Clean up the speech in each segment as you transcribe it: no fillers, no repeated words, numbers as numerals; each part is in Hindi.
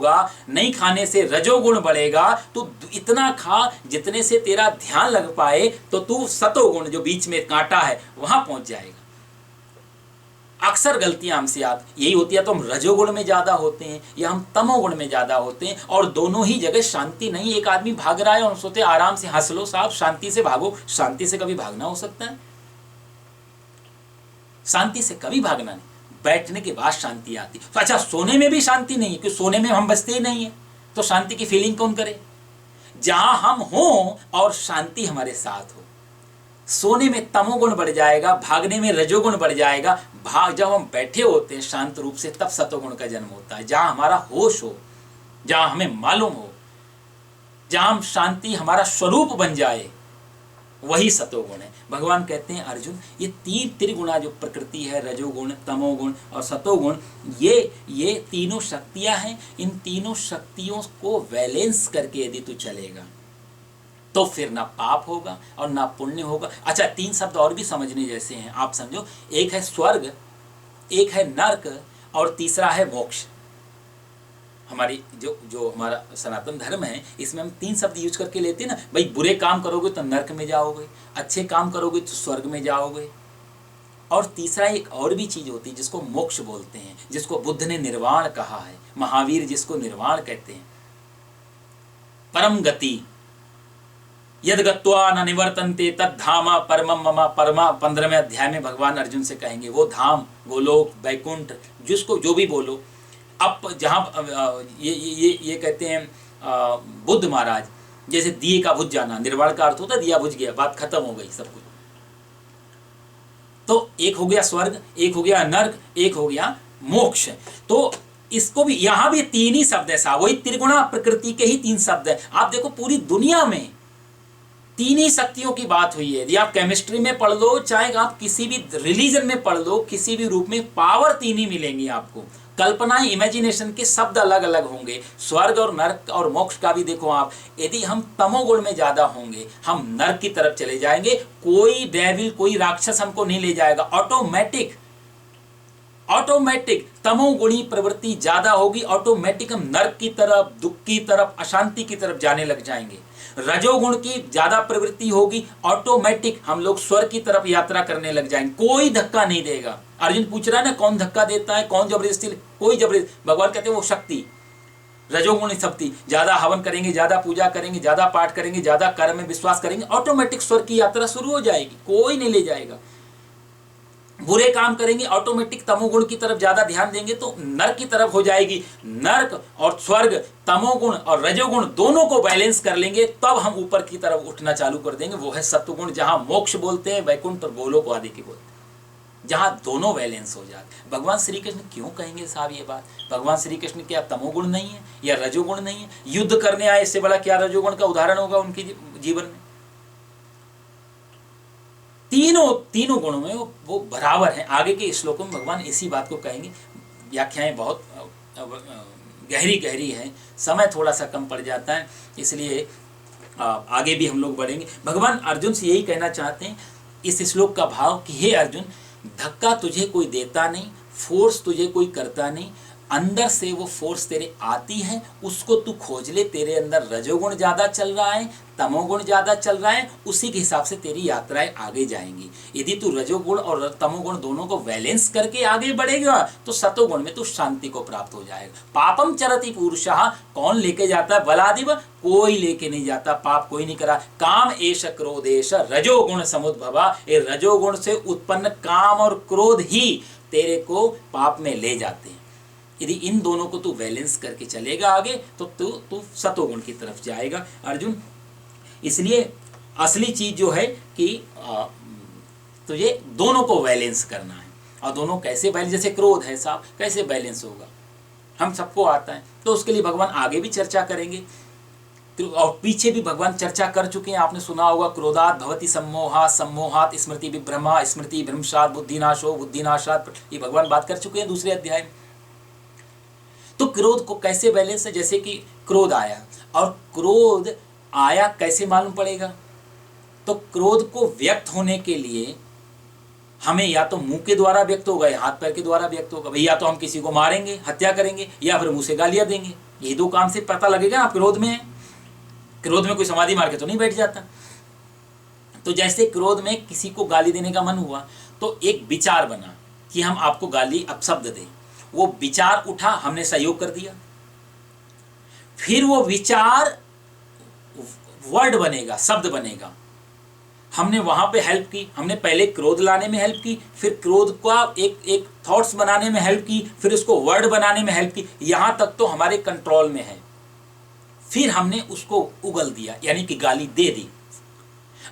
होगा, नहीं खाने से रजोगुण बढ़ेगा, तो इतना खा जितने से तेरा ध्यान लग पाए, तो तू सतोगुण जो बीच में कांटा है वहां पहुंच जाएगा। अक्सर गलतियां हमसे यही होती है, तो हम रजोगुण में ज्यादा होते हैं या हम तमोगुण में ज्यादा होते हैं, और दोनों ही जगह शांति नहीं। एक आदमी भाग रहा है और सोचते आराम से हंस लो साहब, शांति से भागो। शांति से कभी भागना हो सकता है? शांति से कभी भागना नहीं, बैठने के बाद शांति आती। तो अच्छा, सोने में भी शांति नहीं है, क्योंकि सोने में हम बचते ही नहीं है, तो शांति की फीलिंग कौन करे? जहां हम हों और शांति हमारे साथ हो। सोने में तमोगुण बढ़ जाएगा, भागने में रजोगुण बढ़ जाएगा। जब हम बैठे होते हैं शांत रूप से, तब सतोगुण का जन्म होता है। जहां हमारा होश हो, जहां हमें मालूम हो, जहां हम शांति हमारा स्वरूप बन जाए, वही सतोगुण है। भगवान कहते हैं अर्जुन, ये तीन त्रिगुणा जो प्रकृति है, रजोगुण, तमोगुण और सतोगुण, ये तीनों शक्तियां हैं। इन तीनों शक्तियों को बैलेंस करके यदि तू चलेगा तो फिर ना पाप होगा और ना पुण्य होगा। अच्छा, तीन शब्द और भी समझने जैसे हैं, आप समझो। एक है स्वर्ग, एक है नर्क, और तीसरा है मोक्ष। हमारी जो हमारा सनातन धर्म है, इसमें हम तीन शब्द यूज करके लेते हैं ना। भाई, बुरे काम करोगे तो नर्क में जाओगे, अच्छे काम करोगे तो स्वर्ग में जाओगे, और तीसरा एक और भी चीज होती है जिसको मोक्ष बोलते हैं, जिसको बुद्ध ने निर्वाण कहा है, महावीर जिसको निर्वाण कहते हैं। परम गति यद गत्वा न निवर्तन्ते तद धामा परमम मम। परमा 15वें अध्याय में भगवान अर्जुन से कहेंगे, वो धाम, गोलोक, बैकुंठ, जिसको जो भी बोलो। अब जहाँ ये कहते हैं बुद्ध महाराज, जैसे दिए का बुझ जाना, निर्वाण का अर्थ होता है दिया बुझ गया, बात खत्म हो गई सब कुछ। तो एक हो गया स्वर्ग, एक हो गया नर्क, एक हो गया मोक्ष। तो इसको भी, यहां भी तीन ही शब्द है साहब, वही त्रिगुणा प्रकृति के ही तीन शब्द है। आप देखो पूरी दुनिया में तीन ही शक्तियों की बात हुई है। यदि आप केमिस्ट्री में पढ़ लो, चाहे आप किसी भी रिलीजन में पढ़ लो, किसी भी रूप में पावर तीन ही मिलेंगी आपको। कल्पनाएं, इमेजिनेशन के शब्द अलग अलग होंगे। स्वर्ग और नर्क और मोक्ष का भी देखो आप, यदि हम तमोगुण में ज्यादा होंगे, हम नर्क की तरफ चले जाएंगे। कोई डेविल, कोई राक्षस हमको नहीं ले जाएगा। ऑटोमेटिक तमोगुणी प्रवृत्ति ज्यादा होगी, ऑटोमेटिक हम नर्क की तरफ, दुख की तरफ, अशांति की तरफ जाने लग जाएंगे। रजोगुण की ज्यादा प्रवृत्ति होगी, ऑटोमेटिक हम लोग स्वर्ग की तरफ यात्रा करने लग जाएंगे। कोई धक्का नहीं देगा। अर्जुन पूछ रहा है ना, कौन धक्का देता है, कौन जबरदस्ती? कोई जबरदस्ती। भगवान कहते हैं वो शक्ति, रजोगुण शक्ति, ज्यादा हवन करेंगे, ज्यादा पूजा करेंगे, ज्यादा पाठ करेंगे, ज्यादा कर्म में विश्वास करेंगे, ऑटोमेटिक स्वर्ग की यात्रा शुरू हो जाएगी। कोई नहीं ले जाएगा। बुरे काम करेंगे, ऑटोमेटिक तमोगुण की तरफ ज्यादा ध्यान देंगे तो नर्क की तरफ हो जाएगी। नर्क और स्वर्ग, तमोगुण और रजोगुण दोनों को बैलेंस कर लेंगे, तब हम ऊपर की तरफ उठना चालू कर देंगे। वो है सत्वगुण, जहां मोक्ष बोलते हैं, वैकुंठ और गोलोक आदि की बोलते हैं, जहां दोनों बैलेंस हो जाते। भगवान श्री कृष्ण क्यों कहेंगे साहब ये बात? भगवान श्री कृष्ण क्या तमोगुण नहीं है या रजोगुण नहीं है? युद्ध करने आए, इससे बड़ा क्या रजोगुण का उदाहरण होगा उनके जीवन में? तीनों गुणों में वो बराबर हैं। आगे के श्लोकों में भगवान इसी बात को कहेंगे। व्याख्याएं बहुत गहरी है, समय थोड़ा सा कम पड़ जाता है, इसलिए आगे भी हम लोग बढ़ेंगे। भगवान अर्जुन से यही कहना चाहते हैं इस श्लोक का भाव कि हे अर्जुन, धक्का तुझे कोई देता नहीं, फोर्स तुझे कोई करता नहीं, अंदर से वो फोर्स तेरे आती है, उसको तू खोज ले। तेरे अंदर रजोगुण ज्यादा चल रहा है, तमोगुण ज्यादा चल रहा है, उसी के हिसाब से तेरी यात्राएं आगे जाएंगी। यदि तू रजोगुण और तमोगुण दोनों को बैलेंस करके आगे बढ़ेगा तो सतोगुण में तू शांति को प्राप्त हो जाएगा। पापम चरति पुरुषः, कौन लेके जाता है? बलादिव, कोई लेके नहीं जाता, पाप कोई नहीं करा। काम एष क्रोधेश रजोगुण समुद्भवा, ये रजोगुण से उत्पन्न काम और क्रोध ही तेरे को पाप में ले जाते हैं। यदि इन दोनों को तू बैलेंस करके चलेगा आगे तो तू सतोगुण की तरफ जाएगा अर्जुन। इसलिए असली चीज जो है कि तुझे दोनों को बैलेंस करना है। और दोनों कैसे बैलेंस? जैसे क्रोध है साहब, कैसे बैलेंस होगा? हम सबको आता है, तो उसके लिए भगवान आगे भी चर्चा करेंगे। और पीछे भी भगवान चर्चा कर चुके हैं। आपने सुना होगा, क्रोधात भवति सम्मोहात्, सम्मोहात् स्मृति विभ्रमा, स्मृति भ्रंशात् बुद्धिनाशो, बुद्धिनाशात्, ये भगवान बात कर चुके हैं दूसरे अध्याय में। तो क्रोध को कैसे बैलेंस है? जैसे कि क्रोध आया, और क्रोध आया कैसे मालूम पड़ेगा? तो क्रोध को व्यक्त होने के लिए हमें या तो मुंह के द्वारा व्यक्त होगा या हाथ पैर के द्वारा व्यक्त होगा। भैया तो हम किसी को मारेंगे, हत्या करेंगे, या फिर मुंह से गालियां देंगे। यही दो काम से पता लगेगा आप क्रोध में हैं। क्रोध में कोई समाधि मार के तो नहीं बैठ जाता। तो जैसे क्रोध में किसी को गाली देने का मन हुआ तो एक विचार बना कि हम आपको गाली अपशब्द दें, वो विचार उठा, हमने सहयोग कर दिया, फिर वो विचार वर्ड बनेगा, शब्द बनेगा, हमने वहां पे हेल्प की। हमने पहले क्रोध लाने में हेल्प की, फिर क्रोध का एक थॉट्स बनाने में हेल्प की, फिर उसको वर्ड बनाने में हेल्प की, यहां तक तो हमारे कंट्रोल में है। फिर हमने उसको उगल दिया, यानी कि गाली दे दी,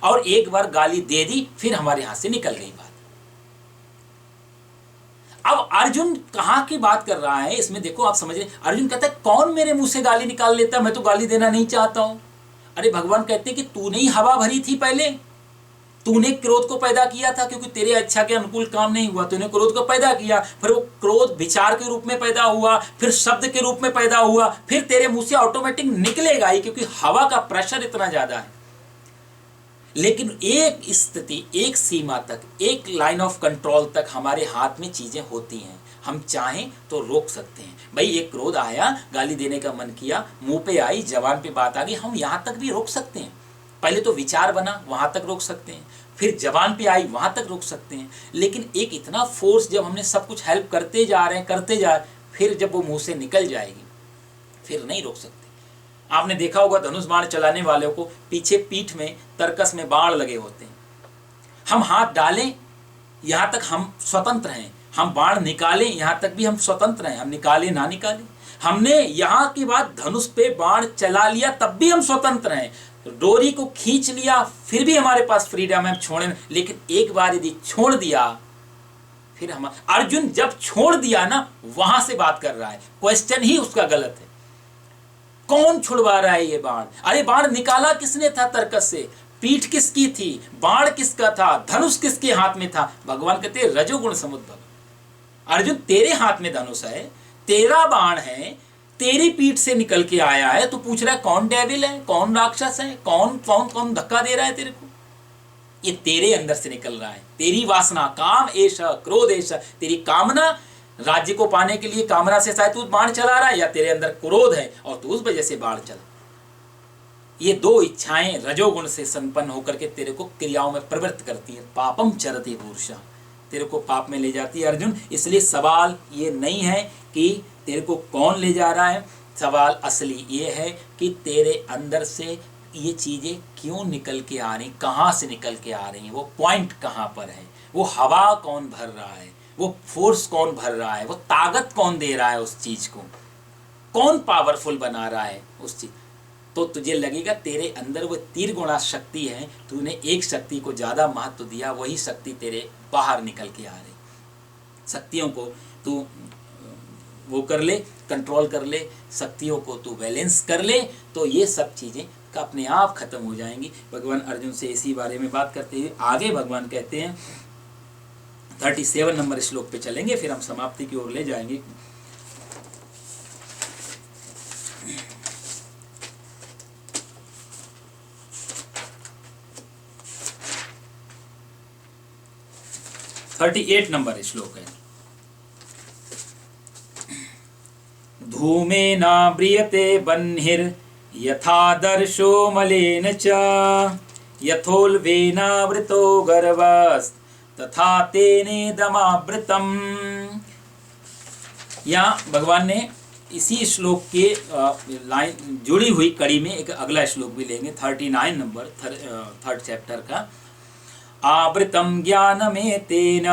और एक बार गाली दे दी फिर हमारे हाथ से निकल गई बात। अब अर्जुन कहां की बात कर रहा है इसमें देखो, आप समझ रहे। अर्जुन कहता है कौन मेरे मुंह से गाली निकाल लेता है, मैं तो गाली देना नहीं चाहता हूं। अरे भगवान कहते हैं कि तूने ही हवा भरी थी, पहले तूने क्रोध को पैदा किया था, क्योंकि तेरे अच्छा के अनुकूल काम नहीं हुआ, तूने क्रोध को पैदा किया, फिर वो क्रोध विचार के रूप में पैदा हुआ, फिर शब्द के रूप में पैदा हुआ, फिर तेरे मुंह से ऑटोमेटिक निकलेगा ही, क्योंकि हवा का प्रेशर इतना ज्यादा है। लेकिन एक स्थिति, एक सीमा तक, एक लाइन ऑफ कंट्रोल तक हमारे हाथ में चीजें होती हैं। हम चाहें तो रोक सकते हैं। भाई ये क्रोध आया, गाली देने का मन किया, मुंह पे आई, जबान पे बात आ गई, हम यहां तक भी रोक सकते हैं। पहले तो विचार बना, वहां तक रोक सकते हैं, फिर जबान पे आई, वहां तक रोक सकते हैं। लेकिन एक इतना फोर्स, जब हमने सब कुछ हेल्प करते जा रहे हैं, फिर जब वो मुंह से निकल जाएगी फिर नहीं रोक सकते। आपने देखा होगा धनुष बाण चलाने वालों को पीछे पीठ में तरकस में बाण लगे होते हैं। हम हाथ डालें यहां तक हम स्वतंत्र हैं, हम बाण निकालें यहां तक भी हम स्वतंत्र हैं, हम निकालें ना निकालें। हमने यहां की बात धनुष पे बाण चला लिया तब भी हम स्वतंत्र हैं, डोरी को खींच लिया फिर भी हमारे पास फ्रीडम है छोड़ने में। लेकिन एक बार यदि छोड़ दिया फिर हम, अर्जुन जब छोड़ दिया ना, वहां से बात कर रहा है, क्वेश्चन ही उसका गलत है। कौन छुड़वा रहा है ये बाण? अरे बाण निकाला किसने था तरकस से? पीठ किसकी थी? बाण किसका था? धनुष किसके हाथ में था? भगवान कहते हैं रजोगुण समुद्भव। अर्जुन तेरे हाथ में धनुष है, तेरा बाण है, तेरी पीठ से निकल के आया है, तू पूछ रहा है कौन डेविल है, कौन राक्षस है, कौन कौन कौन धक्का दे रहा है तेरे को? ये तेरे अंदर से निकल रहा है, तेरी वासना, काम ऐसा, क्रोध ऐसा, तेरी कामना, राज्य को पाने के लिए कामना से शायद तू बाण चला रहा है, या तेरे अंदर क्रोध है और तू उस वजह से बाण चला। ये दो इच्छाएं रजोगुण से संपन्न होकर के तेरे को क्रियाओं में प्रवृत्त करती है। पापम चरते पुरुषा, तेरे को पाप में ले जाती है अर्जुन। इसलिए सवाल ये नहीं है कि तेरे को कौन ले जा रहा है, सवाल असली ये है कि तेरे अंदर से ये चीजें क्यों निकल के आ रही, कहाँ से निकल के आ रही हैं, वो पॉइंट कहाँ पर है, वो हवा कौन भर रहा है, वो फोर्स कौन भर रहा है, वो ताकत कौन दे रहा है, उस चीज को कौन पावरफुल बना रहा है उस चीज। तो तुझे लगेगा तेरे अंदर वो तीर गुणा शक्ति है, तूने एक शक्ति को ज्यादा महत्व दिया, वही शक्ति तेरे बाहर निकल के आ रही। शक्तियों को तू वो कर ले, कंट्रोल कर ले, शक्तियों को तू बैलेंस कर ले, तो ये सब चीजें का अपने आप खत्म हो जाएंगी। भगवान अर्जुन से इसी बारे में बात करते हुए आगे भगवान कहते हैं 37 नंबर श्लोक पे चलेंगे, फिर हम समाप्ति की ओर ले जाएंगे। (38) नंबर श्लोक है। धूमेनाव्रियते बह्निर् यथादर्शो मलेन च यथोल्बेनावृतो गर्भस् तथा तेनेदमावृतम्। यहाँ भगवान ने इसी श्लोक के लाइन जुड़ी हुई कड़ी में एक अगला श्लोक भी लेंगे, 39 नंबर, थर्ड चैप्टर का। आवृतम ज्ञानमेतेन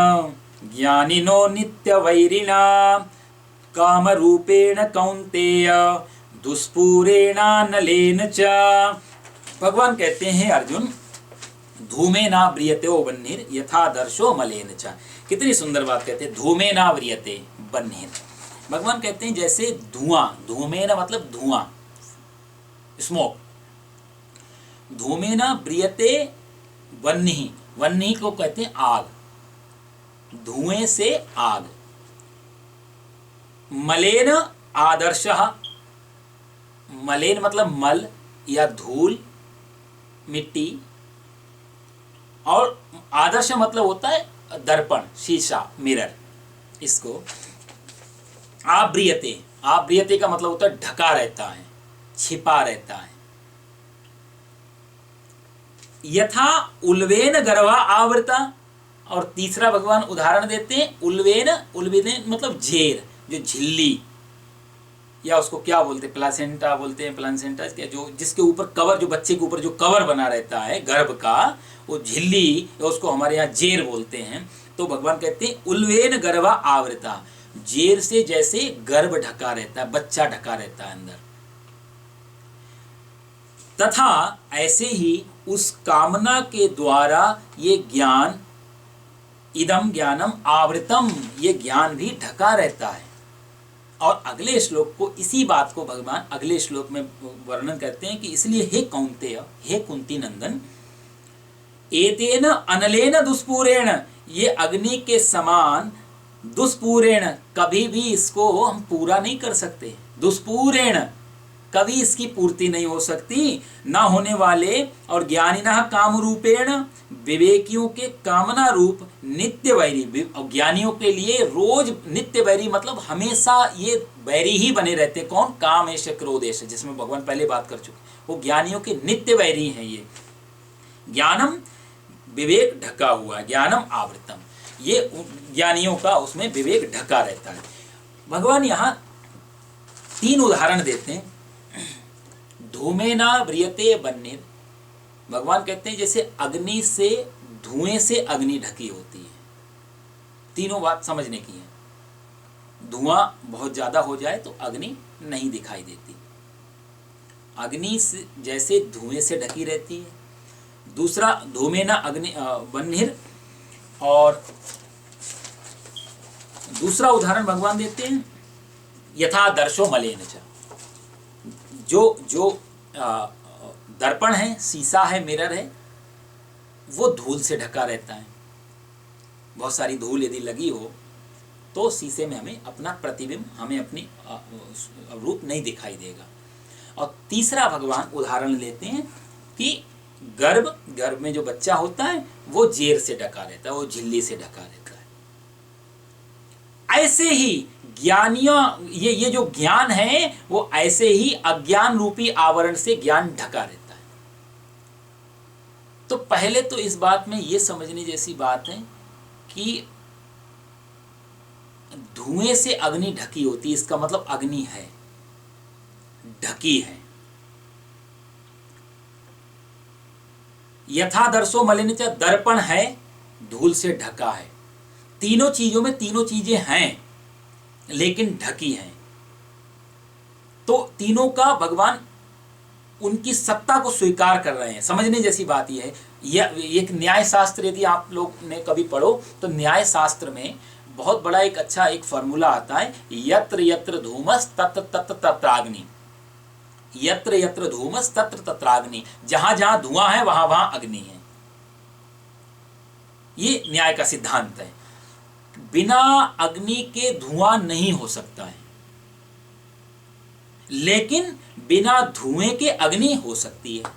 ज्ञानिनो नित्यवैरिणा कामरूपेण कौन्तेय दुष्पूरेणानलेन च। भगवान कहते हैं अर्जुन, धूमेना व्रियते बह्निर् यथा दर्शो मलेन च। कितनी सुंदर बात कहते हैं, धूमेना व्रियते बह्निर्। भगवान कहते हैं जैसे धुआं, धूमेना मतलब धुआं, स्मोक, धूमेना व्रियते वह्निः, वह्निः को कहते हैं आग, धुएं से आग। मलेन आदर्शः, मलेन मतलब मल या धूल, मिट्टी, और आदर्श मतलब होता है दर्पण, शीशा, मिरर। इसको आव्रियते आव्रियते का मतलब होता है ढका रहता है, छिपा रहता है। यथा उल्वेन गर्भा आवृता, और तीसरा भगवान उदाहरण देते हैं उल्वेन, उल्वेन मतलब झेर, जो झिल्ली या उसको क्या बोलते हैं, प्लासेंटा बोलते हैं, प्लासेंटा क्या, जो जिसके ऊपर कवर, जो बच्चे के ऊपर जो कवर बना रहता है गर्भ का, वो झिल्ली, उसको हमारे यहाँ जेर बोलते हैं। तो भगवान कहते हैं उल्वेन गर्भा आवृता, जेर से जैसे गर्भ ढका रहता है, बच्चा ढका रहता है अंदर, तथा ऐसे ही उस कामना के द्वारा ये ज्ञान, इदम ज्ञानम आवृतम, ये ज्ञान भी ढका रहता है। और अगले श्लोक को, इसी बात को भगवान अगले श्लोक में वर्णन करते हैं कि इसलिए हे कौन्तेय, हे कुंती नंदन, एतेन अनलेन दुष्पूरेण, ये अग्नि के समान दुष्पूरेण, कभी भी इसको हम पूरा नहीं कर सकते, दुष्पूरेण कभी इसकी पूर्ति नहीं हो सकती, ना होने वाले, और ज्ञानिनः काम रूपेण, विवेकियों के कामना रूप नित्य वैरी, ज्ञानियों के लिए रोज नित्य वैरी, मतलब हमेशा ये वैरी ही बने रहते हैं। कौन? कामेश क्रोधेश, जिसमें भगवान पहले बात कर चुके, वो ज्ञानियों के नित्य वैरी हैं ये। ज्ञानम विवेक ढका हुआ, ज्ञानम आवृतम, ये ज्ञानियों का उसमें विवेक ढका रहता है। भगवान यहाँ 3 उदाहरण देते हैं। धूमेना व्रियते बन्निर, भगवान कहते हैं जैसे अग्नि से, धुएं से अग्नि ढकी होती है। तीनों बात समझने की है। धुआं बहुत ज्यादा हो जाए तो अग्नि नहीं दिखाई देती, अग्नि से जैसे धुएं से ढकी रहती है। दूसरा धूमेना अग्नि बन्निर, और दूसरा उदाहरण भगवान देते हैं यथा दर्शो मलेन च, जो दर्पण है, शीशा है, मिरर है, वो धूल से ढका रहता है। बहुत सारी धूल यदि लगी हो तो शीशे में हमें अपना प्रतिबिंब, हमें अपनी रूप नहीं दिखाई देगा। और तीसरा भगवान उदाहरण लेते हैं कि गर्भ में जो बच्चा होता है वो जेर से ढका रहता है, वो झिल्ली से ढका रहता है। ऐसे ही ज्ञानियों, ये जो ज्ञान है वो ऐसे ही अज्ञान रूपी आवरण से ज्ञान ढका रहता है। तो पहले तो इस बात में ये समझने जैसी बात है कि धुएं से अग्नि ढकी होती है, इसका मतलब अग्नि है, ढकी है। यथादर्शो मलिन च, दर्पण है, धूल से ढका है। तीनों चीजों में तीनों चीजें हैं लेकिन ढकी हैं। तो तीनों का भगवान उनकी सत्ता को स्वीकार कर रहे हैं। समझने जैसी बात यह है, यह एक न्याय शास्त्र यदि आप लोग ने कभी पढ़ो तो न्याय शास्त्र में बहुत बड़ा एक अच्छा एक फॉर्मूला आता है, यत्र यत्र धूमस तत्र तत्र तत्राग्नि, यत्र यत्र धूमस तत्र तत्राग्नि, जहां जहां धुआं है वहां वहां अग्नि है। ये न्याय का सिद्धांत है। बिना अग्नि के धुआं नहीं हो सकता है, लेकिन बिना धुएं के अग्नि हो सकती है।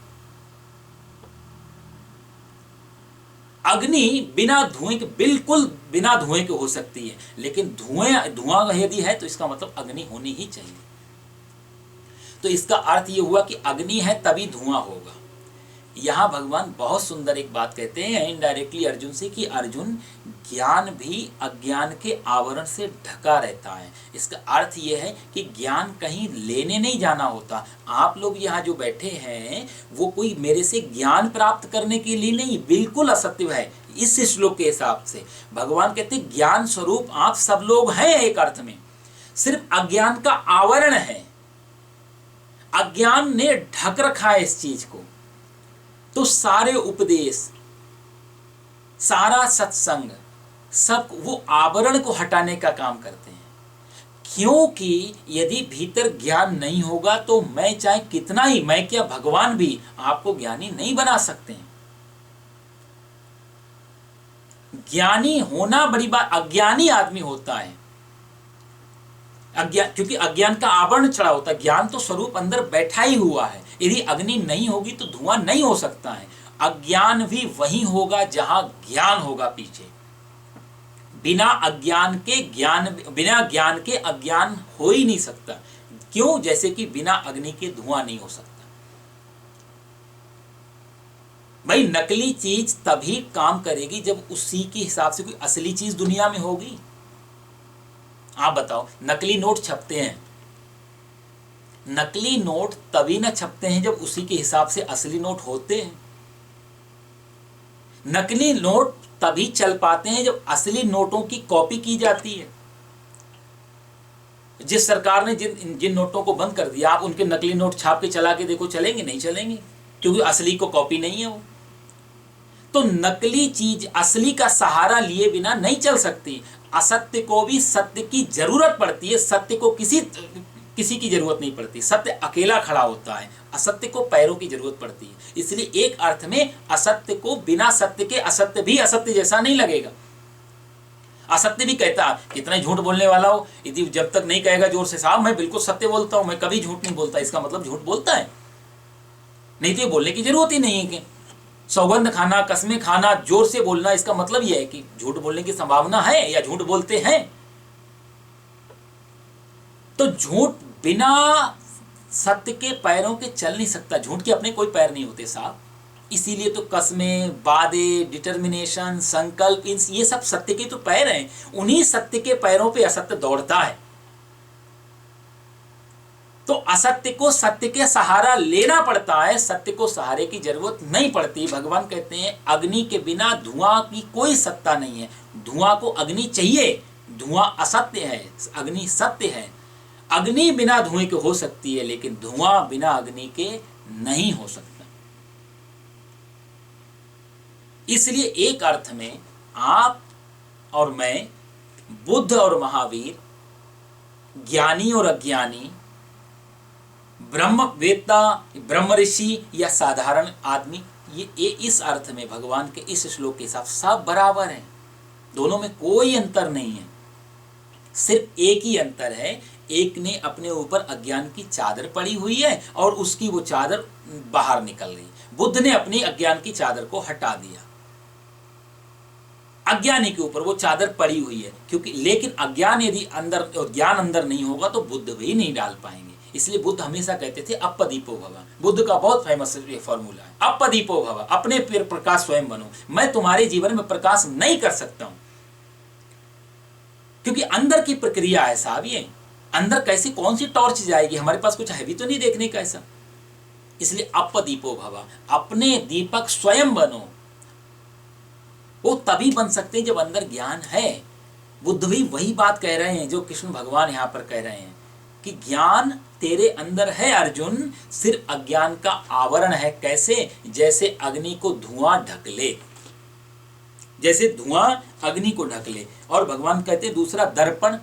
अग्नि बिना धुएं के, बिल्कुल बिना धुएं के हो सकती है, लेकिन धुआं यदि है तो इसका मतलब अग्नि होनी ही चाहिए। तो इसका अर्थ यह हुआ कि अग्नि है तभी धुआं होगा। यहां भगवान बहुत सुंदर एक बात कहते हैं इनडायरेक्टली अर्जुन से, कि अर्जुन ज्ञान भी अज्ञान के आवरण से ढका रहता है। इसका अर्थ यह है कि ज्ञान कहीं लेने नहीं जाना होता। आप लोग यहाँ जो बैठे हैं वो कोई मेरे से ज्ञान प्राप्त करने के लिए नहीं, बिल्कुल असत्य है। इस श्लोक के हिसाब से भगवान कहते हैं ज्ञान स्वरूप आप सब लोग हैं एक अर्थ में, सिर्फ अज्ञान का आवरण है, अज्ञान ने ढक रखा है इस चीज को। तो सारे उपदेश, सारा सत्संग, सब वो आवरण को हटाने का काम करते हैं। क्योंकि यदि भीतर ज्ञान नहीं होगा तो मैं चाहे कितना ही, मैं क्या भगवान भी आपको ज्ञानी नहीं बना सकते हैं। ज्ञानी होना बड़ी बात, अज्ञानी आदमी होता है अज्ञान, क्योंकि अज्ञान का आवरण चढ़ा होता है। ज्ञान तो स्वरूप अंदर बैठा ही हुआ है। यदि अग्नि नहीं होगी तो धुआं नहीं हो सकता है। अज्ञान भी वही होगा जहां ज्ञान होगा। पीछे बिना अज्ञान के ज्ञान, बिना ज्ञान के अज्ञान हो ही नहीं सकता। क्यों? जैसे कि बिना अग्नि के धुआं नहीं हो सकता। भाई नकली चीज तभी काम करेगी जब उसी के हिसाब से कोई असली चीज दुनिया में होगी। आप बताओ, नकली नोट छपते हैं, नकली नोट तभी न छपते हैं जब उसी के हिसाब से असली नोट होते हैं। नकली नोट तभी चल पाते हैं जब असली नोटों की कॉपी की जाती है। जिस सरकार ने जिन नोटों को बंद कर दिया, आप उनके नकली नोट छाप के चला के देखो, चलेंगे? नहीं चलेंगे, क्योंकि असली को कॉपी नहीं है वो। तो नकली चीज असली का सहारा लिए बिना नहीं चल सकती। असत्य को भी सत्य की जरूरत पड़ती है, सत्य को किसी की जरूरत नहीं पड़ती। सत्य अकेला खड़ा होता है, असत्य को पैरों की जरूरत पड़ती है। इसलिए एक अर्थ में असत्य को बिना सत्य के असत्य भी असत्य जैसा नहीं लगेगा। असत्य भी कहता है, कितना झूठ बोलने वाला हो, यदि जब तक नहीं कहेगा जोर से साहब मैं बिल्कुल सत्य बोलता हूं, मैं कभी झूठ नहीं बोलता, इसका मतलब झूठ बोलता है। नहीं तो ये बोलने की जरूरत ही नहीं है। कि सौगंध खाना, कसमें खाना, जोर से बोलना, इसका मतलब यह है कि झूठ बोलने की संभावना है या झूठ बोलते हैं। तो झूठ बिना सत्य के पैरों के चल नहीं सकता। झूठ के अपने कोई पैर नहीं होते साहब। इसीलिए तो कसमें, वादे, डिटर्मिनेशन, संकल्प, ये सब सत्य के तो पैर हैं। उन्हीं सत्य के पैरों पे असत्य दौड़ता है। तो असत्य को सत्य के सहारा लेना पड़ता है, सत्य को सहारे की जरूरत नहीं पड़ती। भगवान कहते हैं अग्नि के बिना धुआं की कोई सत्ता नहीं है। धुआं को अग्नि चाहिए, धुआं असत्य है, अग्नि सत्य है। अग्नि बिना धुएं के हो सकती है, लेकिन धुआं बिना अग्नि के नहीं हो सकता। इसलिए एक अर्थ में आप और मैं, बुद्ध और महावीर, ज्ञानी और अज्ञानी, ब्रह्मवेत्ता, ब्रह्म ऋषि या साधारण आदमी, ये इस अर्थ में भगवान के इस श्लोक के हिसाब सब बराबर हैं। दोनों में कोई अंतर नहीं है। सिर्फ एक ही अंतर है, एक ने अपने ऊपर अज्ञान की चादर पड़ी हुई है और उसकी वो चादर बाहर निकल रही है। बुद्ध ने अपनी अज्ञान की चादर को हटा दिया। अज्ञानी के ऊपर वो चादर पड़ी हुई है, क्योंकि लेकिन अज्ञान यदि अंदर और ज्ञान अंदर नहीं होगा तो बुद्ध भी नहीं डाल पाएंगे। इसलिए बुद्ध हमेशा कहते थे अपदीपो भव। बुद्ध का बहुत फेमस ये फॉर्मूला है, अपदीपो भव, अपने प्रकाश स्वयं बनो। मैं तुम्हारे जीवन में प्रकाश नहीं कर सकता हूं, क्योंकि अंदर की प्रक्रिया है साहब। ये अंदर कैसी कौन सी टॉर्च जाएगी, हमारे पास कुछ है भी तो नहीं देखने का ऐसा। इसलिए अपदीपो भव, अपने दीपक स्वयं बनो। वो तभी बन सकते हैं जब अंदर ज्ञान है। बुद्ध भी वही बात कह रहे हैं जो कृष्ण भगवान यहां पर कह रहे हैं कि ज्ञान तेरे अंदर है अर्जुन, सिर्फ अज्ञान का आवरण है। कैसे? जैसे अग्नि को धुआं ढक ले, जैसे धुआं अग्नि को ढक ले। और भगवान कहते हैं दूसरा दर्पण,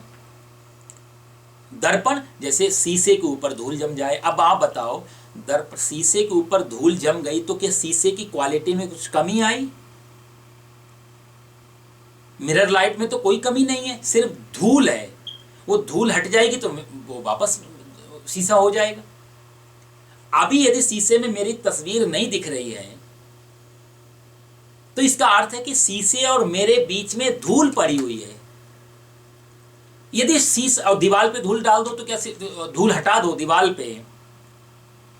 दर्पण जैसे शीशे के ऊपर धूल जम जाए। अब आप बताओ, दर्पण शीशे के ऊपर धूल जम गई तो क्या शीशे की क्वालिटी में कुछ कमी आई? मिरर लाइट में तो कोई कमी नहीं है, सिर्फ धूल है। वो धूल हट जाएगी तो वो वापस शीशा हो जाएगा। अभी यदि शीशे में मेरी तस्वीर नहीं दिख रही है तो इसका अर्थ है कि शीशे और मेरे बीच में धूल पड़ी हुई है। यदि शीशा और दीवार पे धूल डाल दो तो क्या धूल हटा दो, दीवार पे,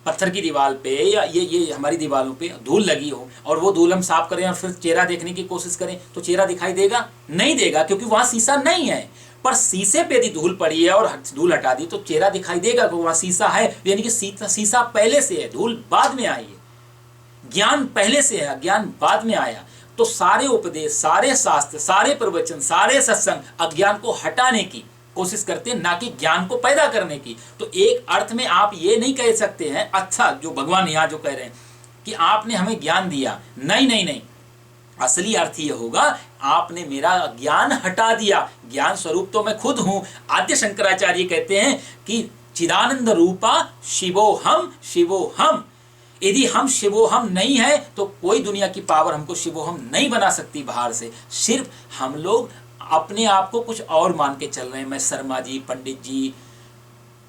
पत्थर की दीवार पे या ये हमारी दीवारों पे धूल लगी हो और वो धूल हम साफ करें और फिर चेहरा देखने की कोशिश करें तो चेहरा दिखाई देगा? नहीं देगा, क्योंकि वहां शीशा नहीं है। पर शीशे पे यदि धूल पड़ी है और धूल हटा दी तो चेहरा दिखाई देगा, क्योंकि वहां शीशा है। यानी कि शीशा पहले से है, धूल बाद में आई है। ज्ञान पहले से है, अज्ञान बाद में आया। तो सारे उपदेश, सारे शास्त्र, सारे प्रवचन, सारे सत्संग अज्ञान को हटाने की कोशिश करते हैं, ना कि ज्ञान को पैदा करने की। तो एक अर्थ में आप ये नहीं कह सकते हैं, अच्छा जो भगवान यहाँ जो कह रहे हैं कि आपने हमें ज्ञान दिया, नहीं नहीं नहीं, असली अर्थ ये होगा आपने मेरा ज्ञान हटा दिया। ज्ञान स्वरूप तो मैं खुद हूं। आद्य शंकराचार्य कहते हैं कि चिदानंद रूपा शिवोहम शिवोहम। यदि हम शिवोहम नहीं है तो कोई दुनिया की पावर हमको शिवोहम नहीं बना सकती बाहर से। सिर्फ हम लोग अपने आप को कुछ और मान के चल रहे हैं। मैं शर्मा जी, पंडित जी,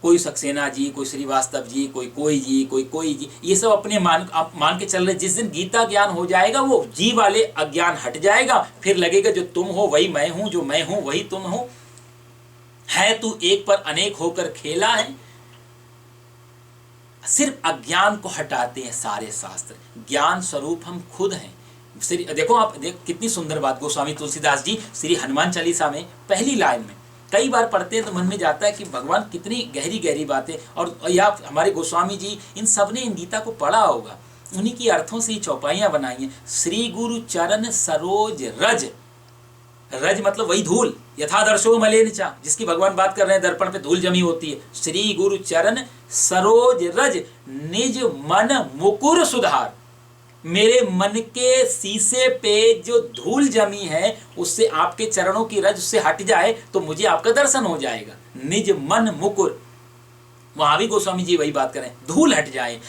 कोई सक्सेना जी, कोई श्रीवास्तव जी, कोई जी, कोई जी, ये सब अपने मान के चल रहे। जिस दिन गीता ज्ञान हो जाएगा वो जी वाले अज्ञान हट जाएगा, फिर लगेगा जो तुम हो वही मैं हूं, जो मैं हूं वही तुम हो। है तू एक पर अनेक होकर खेला है। सिर्फ अज्ञान को हटाते हैं सारे शास्त्र। ज्ञान स्वरूप हम खुद हैं। देखो आप कितनी सुंदर बात गोस्वामी तुलसीदास जी श्री हनुमान चालीसा में पहली लाइन में, कई बार पढ़ते हैं तो मन में जाता है कि भगवान कितनी गहरी गहरी बातें, और या हमारे गोस्वामी जी इन सब ने इन गीता को पढ़ा होगा, उन्हीं की अर्थों से ही चौपाइयां बनाई हैं। श्री गुरु चरण सरोज रज, रज मतलब वही धूल, यथादर्शो मलेन चा, जिसकी भगवान बात कर रहे हैं, दर्पण पे धूल जमी होती है। श्री गुरु चरण सरोज रज निज मन मुकुर सुधार, मेरे मन के शीशे पे जो धूल जमी है उससे आपके चरणों की रज उससे हट जाए तो मुझे आपका दर्शन हो जाएगा। निज मन मुकुर, वहां भी गोस्वामी जी वही बात करें, धूल हट जाए।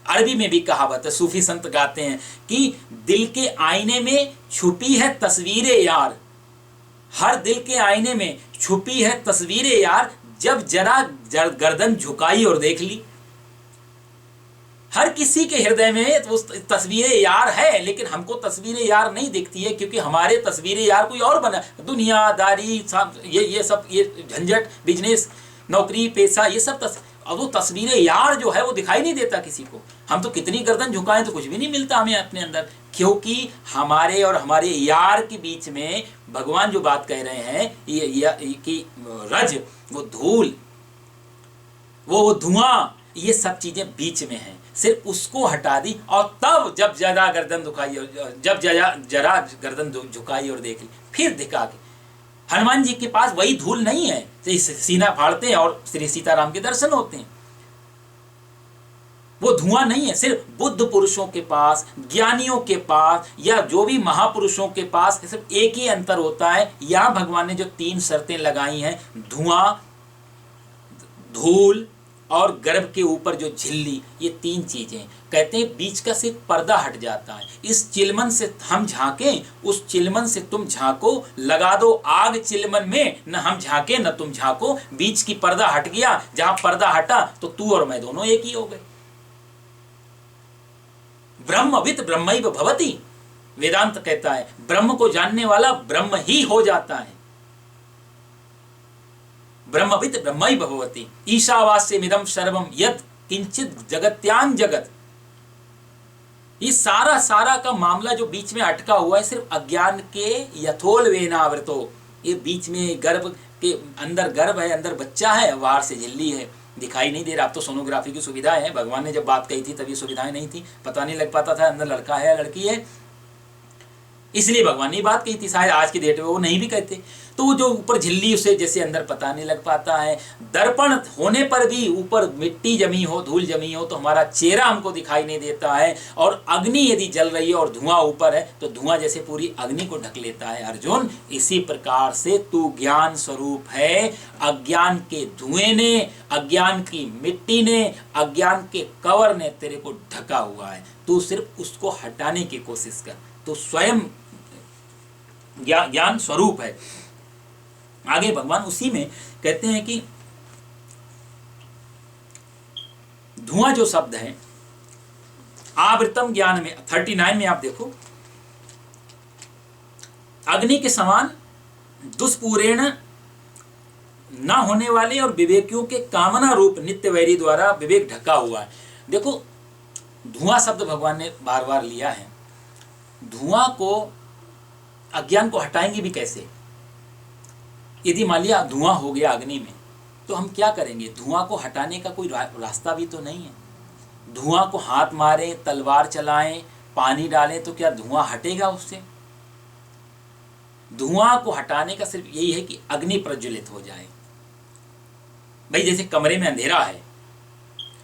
अरबी में भी कहावत है, सूफी संत गाते हैं कि दिल के आईने में छुपी है तस्वीरें यार, हर दिल के आईने में छुपी है तस्वीरें यार, जब जरा गर्दन झुकाई और देख ली। हर किसी के हृदय में तो तस्वीरें यार है, लेकिन हमको तस्वीरें यार नहीं दिखती है, क्योंकि हमारे तस्वीरें यार कोई और बना, दुनियादारी, ये सब, ये झंझट, बिजनेस, नौकरी, पैसा, ये सब अब वो तस्वीरें यार जो है वो दिखाई नहीं देता किसी को। हम तो कितनी गर्दन झुकाएं तो कुछ भी नहीं मिलता हमें अपने अंदर, क्योंकि हमारे और हमारे यार के बीच में भगवान जो बात कह रहे हैं ये कि रज, वो धूल, वो धुआं, ये सब चीजें बीच में हैं। सिर्फ उसको हटा दी और तब जब जरा गर्दन झुकाई, जब जरा गर्दन झुकाई और देखी, फिर दिखा के हनुमान जी के पास वही धूल नहीं है, सीना फाड़ते हैं और श्री सीताराम के दर्शन होते हैं। वो धुआं नहीं है। सिर्फ बुद्ध पुरुषों के पास, ज्ञानियों के पास, या जो भी महापुरुषों के पास सिर्फ एक ही अंतर होता है। यहां भगवान ने जो 3 शर्तें लगाई हैं, धुआं, धूल और गर्भ के ऊपर जो झिल्ली, ये 3 चीजें कहते हैं बीच का सिर्फ पर्दा हट जाता है। इस चिलमन से हम झांकें, उस चिलमन से तुम झांको, लगा दो आग चिलमन में, न हम झांके न तुम झांको, बीच की पर्दा हट गया। जहां पर्दा हटा तो तू और मैं दोनों एक ही हो गए। ब्रह्मविद ब्रह्मैव भवति, वेदांत कहता है ब्रह्म को जानने वाला ब्रह्म ही हो जाता है। ब्रह्मविद ब्रह्मैव भवति, ईशावास्यमिदं सर्वं यत् किंचित जगत्यां जगत। ये सारा का मामला जो बीच में अटका हुआ है, सिर्फ अज्ञान के यथोल वेनावृतो। ये बीच में गर्भ के अंदर गर्भ है, अंदर बच्चा है, बाहर से झिल्ली है, दिखाई नहीं दे रहा। अब तो सोनोग्राफी की सुविधा है, भगवान ने जब बात कही थी तभी सुविधाएं नहीं थी, पता नहीं लग पाता था अंदर लड़का है या लड़की है, इसलिए भगवान ने बात कही थी। शायद आज की डेट में वो नहीं भी कहते। तो वो जो ऊपर झिल्ली, उसे जैसे अंदर पता नहीं लग पाता है। दर्पण होने पर भी ऊपर मिट्टी जमी हो, धूल जमी हो, तो हमारा चेहरा हमको दिखाई नहीं देता है। और अग्नि यदि जल रही है और धुआं ऊपर है तो धुआं जैसे पूरी अग्नि को ढक लेता है। अर्जुन, इसी प्रकार से तू ज्ञान स्वरूप है। अज्ञान के धुएं ने, अज्ञान की मिट्टी ने, अज्ञान के कवर ने तेरे को ढका हुआ है। तू सिर्फ उसको हटाने की कोशिश कर। तो स्वयं ज्ञान स्वरूप है। आगे भगवान उसी में कहते हैं कि धुआं जो शब्द है, आवृतम ज्ञान में 39 में आप देखो, अग्नि के समान दुष्पूरेण न होने वाले और विवेकियों के कामना रूप नित्य वैरी द्वारा विवेक ढका हुआ है। देखो, धुआं शब्द भगवान ने बार बार लिया है। धुआं को, अज्ञान को हटाएंगे भी कैसे? यदि मान लिया धुआं हो गया अग्नि में, तो हम क्या करेंगे? धुआं को हटाने का कोई रास्ता भी तो नहीं है। धुआं को हाथ मारें, तलवार चलाएं, पानी डालें, तो क्या धुआं हटेगा उससे? धुआं को हटाने का सिर्फ यही है कि अग्नि प्रज्वलित हो जाए। भाई जैसे कमरे में अंधेरा है,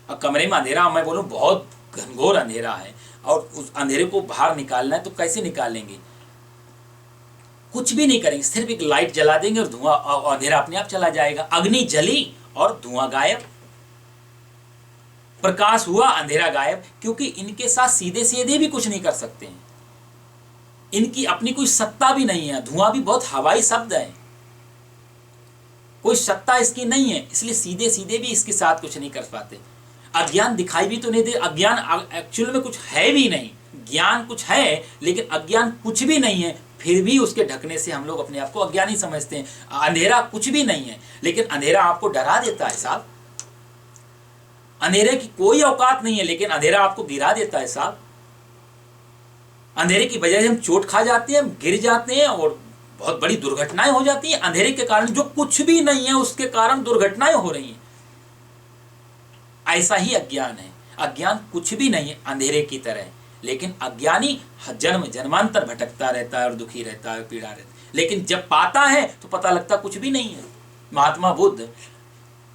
और कमरे में अंधेरा, मैं बोलूं बहुत घनघोर अंधेरा है, और उस अंधेरे को बाहर निकालना है, तो कैसे निकालेंगे? कुछ भी नहीं करेंगे, सिर्फ एक लाइट जला देंगे और धुआं, अंधेरा अपने आप चला जाएगा। अग्नि जली और धुआं गायब, प्रकाश हुआ, अंधेरा गायब। क्योंकि इनके साथ सीधे सीधे भी कुछ नहीं कर सकते हैं, इनकी अपनी कोई सत्ता भी नहीं है। धुआं भी बहुत हवाई शब्द है। कोई सत्ता इसकी नहीं है, इसलिए सीधे सीधे भी इसके साथ कुछ नहीं कर पाते। अज्ञान दिखाई भी तो नहीं दे, अज्ञान एक्चुअल में कुछ है भी नहीं, ज्ञान कुछ है लेकिन अज्ञान कुछ भी नहीं है, फिर भी उसके ढकने से हम लोग अपने आप को अज्ञानी समझते हैं। अंधेरा कुछ भी नहीं है लेकिन अंधेरा आपको डरा देता है साहब। अंधेरे की कोई औकात नहीं है लेकिन अंधेरा आपको गिरा देता है साहब। अंधेरे की वजह से हम चोट खा जाते हैं, हम गिर जाते हैं और बहुत बड़ी दुर्घटनाएं हो जाती हैं। अंधेरे के कारण जो कुछ भी नहीं है उसके कारण दुर्घटनाएं हो रही हैं। ऐसा ही अज्ञान है, अज्ञान कुछ भी नहीं है अंधेरे की तरह, लेकिन अज्ञानी जन्म जन्मांतर भटकता रहता है और दुखी रहता है, पीड़ा रहता है, लेकिन जब पाता है तो पता लगता कुछ भी नहीं है। महात्मा बुद्ध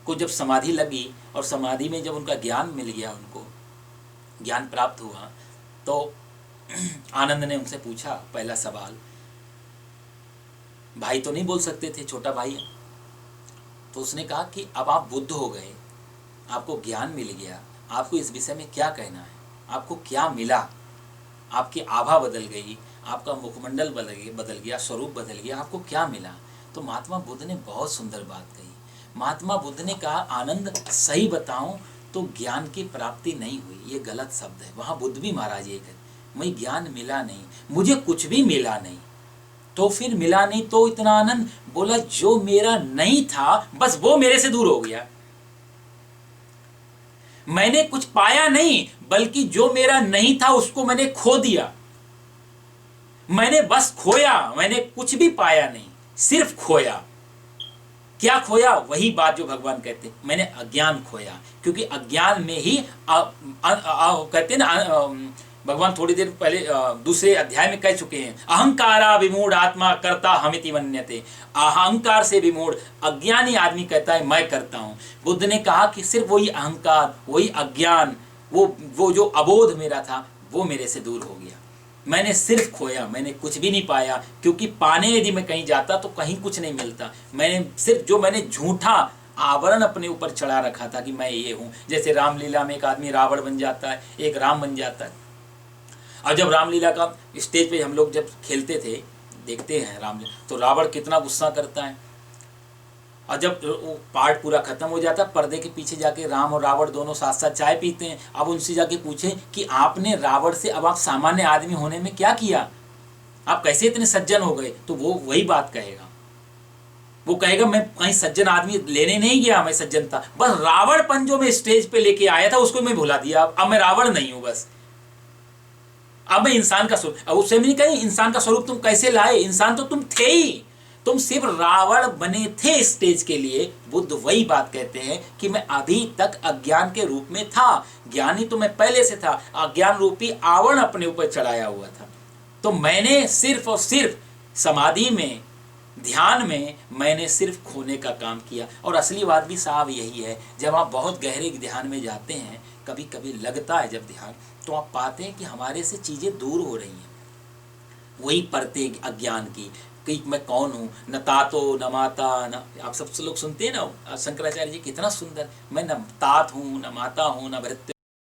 को जब समाधि लगी और समाधि में जब उनका ज्ञान मिल गया, उनको ज्ञान प्राप्त हुआ, तो आनंद ने उनसे पूछा पहला सवाल, भाई तो नहीं बोल सकते थे, छोटा भाई है, तो उसने कहा कि अब आप बुद्ध हो गए, आपको ज्ञान मिल गया, आपको इस विषय में क्या कहना है, आपको क्या मिला, आपकी आभा बदल गई, आपका मुखमंडल बदल गया, स्वरूप बदल गया, आपको क्या मिला। तो महात्मा बुद्ध ने बहुत सुंदर बात कही। महात्मा बुद्ध ने कहा, आनंद सही बताऊं तो ज्ञान की प्राप्ति नहीं हुई, ये गलत शब्द है। वहाँ बुद्ध भी महाराज ये कहते, मैं ज्ञान मिला नहीं, मुझे कुछ भी मिला नहीं। तो फिर मिला नहीं तो इतना आनंद, बोला जो मेरा नहीं था बस वो मेरे से दूर हो गया। मैंने कुछ पाया नहीं बल्कि जो मेरा नहीं था उसको मैंने खो दिया। मैंने बस खोया, मैंने कुछ भी पाया नहीं, सिर्फ खोया। क्या खोया? वही बात जो भगवान कहते हैं, मैंने अज्ञान खोया, क्योंकि अज्ञान में ही कहते हैं ना, भगवान थोड़ी देर पहले दूसरे अध्याय में कह चुके हैं, अहंकारा विमूढ़ आत्मा कर्ता हमिति मन्यते। अहंकार से विमूढ़ अज्ञानी आदमी कहता है मैं करता हूँ। बुद्ध ने कहा कि सिर्फ वही अहंकार, वही अज्ञान, वो जो अबोध मेरा था वो मेरे से दूर हो गया। मैंने सिर्फ खोया, मैंने कुछ भी नहीं पाया, क्योंकि पाने यदि मैं कहीं जाता तो कहीं कुछ नहीं मिलता। मैंने सिर्फ जो मैंने झूठा आवरण अपने ऊपर चढ़ा रखा था कि मैं ये हूँ। जैसे रामलीला में एक आदमी रावण बन जाता है, एक राम बन जाता है। और जब रामलीला का स्टेज पे हम लोग जब खेलते थे, देखते हैं रामलीला, तो रावण कितना गुस्सा करता है। और जब वो पार्ट पूरा खत्म हो जाता है, पर्दे के पीछे जाके राम और रावण दोनों साथ साथ चाय पीते हैं। अब उनसे जाके पूछें कि आपने रावण से अब आप सामान्य आदमी होने में क्या किया, आप कैसे इतने सज्जन हो गए, तो वो वही बात कहेगा। वो कहेगा मैं कहीं सज्जन आदमी लेने नहीं गया, मैं सज्जन था, बस रावणपन जो मैं स्टेज पे लेके आया था उसको मैं भुला दिया। अब मैं रावण नहीं हूँ, बस अब मैं इंसान का स्वरूप। अब उससे नहीं कहीं इंसान का स्वरूप तुम कैसे लाए, इंसान तो तुम थे ही, तुम सिर्फ रावण बने थे स्टेज के लिए। बुद्ध वही बात कहते हैं कि मैं अभी तक अज्ञान के रूप में था, ज्ञानी तो मैं पहले से था, अज्ञान रूपी आवरण अपने ऊपर चढ़ाया हुआ था। तो मैंने सिर्फ और सिर्फ समाधि में, ध्यान में मैंने सिर्फ खोने का काम किया। और असली बात भी साहब यही है, जब आप बहुत गहरे ध्यान में जाते हैं, कभी कभी लगता है जब ध्यान, तो आप पाते हैं कि हमारे से चीज़ें दूर हो रही हैं, वही परते अज्ञान की, कि मैं कौन हूँ, न तातो न माता न, आप सब लोग सुनते हैं ना शंकराचार्य जी कितना सुंदर, मैं न तात हूँ न माता हूँ न भृत्य